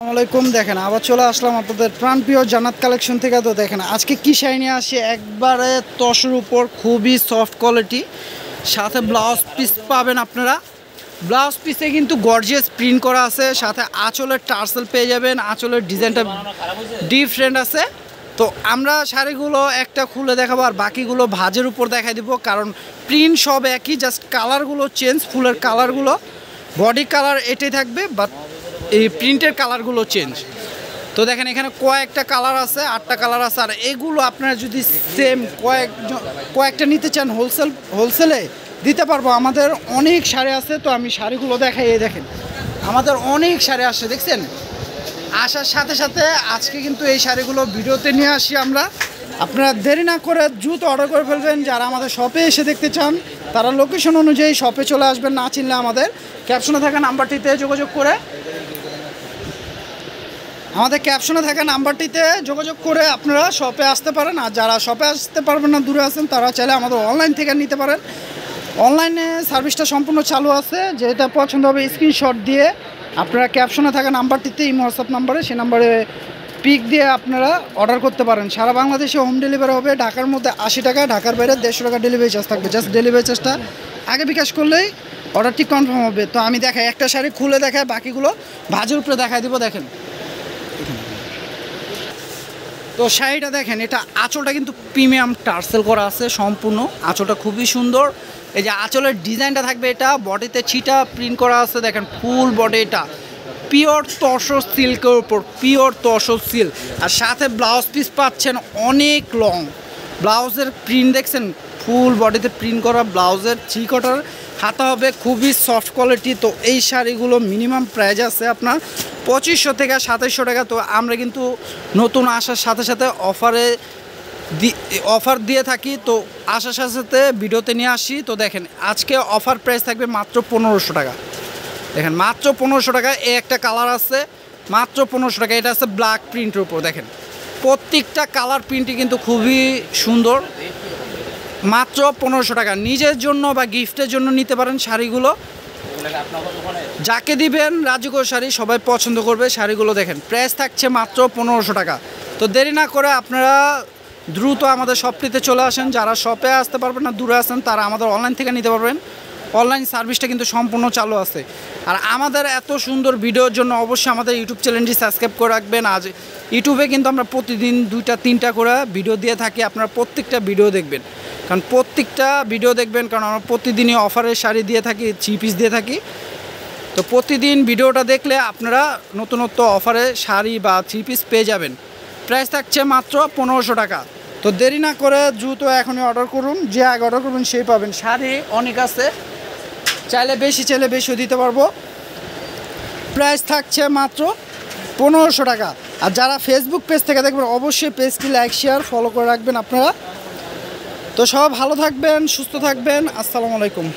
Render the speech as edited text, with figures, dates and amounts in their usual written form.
আসসালামাইকুম। দেখেন আবার চলে আসলাম আপনাদের প্রাণপ্রিয় জান্নাত কালেকশন থেকে। তো দেখেন আজকে কি শাড়ি নিয়ে আসি, একবারে তসর উপর খুবই সফট কোয়ালিটি, সাথে ব্লাউজ পিস পাবেন আপনারা। ব্লাউজ পিসে কিন্তু গর্জিয়াস প্রিন্ট করা আছে, সাথে আঁচলের টার্সেল পেয়ে যাবেন। আঁচলের ডিজাইনটা ডিফারেন্ট আছে। তো আমরা শাড়িগুলো একটা খুলে দেখাবো আর বাকিগুলো ভাঁজের উপর দেখাই দিব, কারণ প্রিন্ট সব একই, জাস্ট কালারগুলো চেঞ্জ। ফুলের কালারগুলো বডি কালার এটাই থাকবে, বাট এই প্রিন্টের কালারগুলো চেঞ্জ। তো দেখেন এখানে কয়েকটা কালার আছে, 8টা কালার আছে। আর এগুলো আপনারা যদি সেম কয়েকটা নিতে চান হোলসেলে দিতে পারবো। আমাদের অনেক শাড়ি আছে, তো আমি শাড়িগুলো দেখাই। এই দেখেন আমাদের অনেক শাড়ি আসছে, দেখছেন। আসার সাথে সাথে আজকে কিন্তু এই শাড়িগুলো ভিডিওতে নিয়ে আসি আমরা। আপনারা দেরি না করে দ্রুত অর্ডার করে ফেলবেন। যারা আমাদের শপে এসে দেখতে চান তারা লোকেশন অনুযায়ী শপে চলে আসবেন। না চিনলে আমাদের ক্যাপশনে থাকা নাম্বারটিতে যোগাযোগ করে আপনারা শপে আসতে পারেন। আর যারা শপে আসতে পারবেন না, দূরে আছেন, তারা চাইলে আমাদের অনলাইন থেকে নিতে পারেন। অনলাইনে সার্ভিসটা সম্পূর্ণ চালু আছে। যেটা পছন্দ হবে স্ক্রিনশট দিয়ে আপনারা ক্যাপশনে থাকা নাম্বারটিতে, এই হোয়াটসঅ্যাপ নাম্বারে, সেই নাম্বারে পিক দিয়ে আপনারা অর্ডার করতে পারেন। সারা বাংলাদেশে হোম ডেলিভারি হবে। ঢাকার মধ্যে 80 টাকা, ঢাকার বাইরে 150 টাকা ডেলিভারি চার্জ থাকবে। জাস্ট ডেলিভারি চার্জটা আগে বিকাশ করলেই অর্ডারটি কনফার্ম হবে। তো আমি দেখাই, একটা শাড়ি খুলে দেখাই, বাকিগুলো ভাঁজের উপরে দেখাই দিব। দেখেন তো শাড়িটা দেখেন, এটা আঁচলটা কিন্তু প্রিমিয়াম টার্সেল করা আছে সম্পূর্ণ। আঁচলটা খুবই সুন্দর। এই যে আঁচলের ডিজাইনটা থাকবে, এটা বডিতে ছিটা প্রিন্ট করা আছে। দেখেন ফুল বডি, এটা পিওর তসর সিল্কের উপর, পিওর তসর সিল্ক। আর সাথে ব্লাউজ পিস পাচ্ছেন অনেক লং। ব্লাউজের প্রিন্ট দেখছেন, ফুল বডিতে প্রিন্ট করা। ব্লাউজের 3 কোয়ার্টার হাতা হবে, খুবই সফট কোয়ালিটি। তো এই শাড়িগুলো মিনিমাম প্রাইস আছে আপনার 2500 থেকে 2700 টাকা। তো আমরা কিন্তু নতুন আসার সাথে সাথে অফার দিয়ে থাকি। তো আসার সাথে সাথে ভিডিওতে নিয়ে আসি। তো দেখেন আজকে অফার প্রাইস থাকবে মাত্র 1500 টাকা। দেখেন মাত্র 1500 টাকা। এই একটা কালার আছে মাত্র 1500 টাকা। এটা আছে ব্ল্যাক প্রিন্টের উপর। দেখেন প্রত্যেকটা কালার প্রিন্টই কিন্তু খুবই সুন্দর। মাত্র 1500 টাকা। নিজের জন্য বা গিফটের জন্য নিতে পারেন শাড়িগুলো। যাকে দিবেন রাজকীয় শাড়ি সবাই পছন্দ করবে। শাড়িগুলো দেখেন প্রাইস থাকছে মাত্র 1500 টাকা। তো দেরি না করে আপনারা দ্রুত আমাদের শপটিতে চলে আসেন। যারা শপে আসতে পারবেন না, দূরে আসেন, তারা আমাদের অনলাইন থেকে নিতে পারবেন। অনলাইন সার্ভিসটা কিন্তু সম্পূর্ণ চালু আছে। আর আমাদের এত সুন্দর ভিডিওর জন্য অবশ্যই আমাদের ইউটিউব চ্যানেলটি সাবস্ক্রাইব করে রাখবেন। আজ ইউটিউবে কিন্তু আমরা প্রতিদিন 2-3টা করে ভিডিও দিয়ে থাকি। আপনারা প্রত্যেকটা ভিডিও দেখবেন, কারণ আমরা প্রতিদিনই অফারের শাড়ি দিয়ে থাকি, 3 পিস দিয়ে থাকি। তো প্রতিদিন ভিডিওটা দেখলে আপনারা নতুনত্ব অফারে শাড়ি বা 3 পিস পেয়ে যাবেন। প্রাইস থাকছে মাত্র 1500 টাকা। তো দেরি না করে দ্রুত এখনই অর্ডার করুন। যে আগে অর্ডার করবেন সেই পাবেন। শাড়ি অনেক আছে, চাইলে বেশিও দিতে পারবো। প্রাইস থাকছে মাত্র 1500 টাকা। আর যারা ফেসবুক পেজ থেকে দেখবেন অবশ্যই পেজটি লাইক, শেয়ার, ফলো করে রাখবেন আপনারা। তো সব ভালো থাকবেন, সুস্থ থাকবেন। আসসালামু আলাইকুম।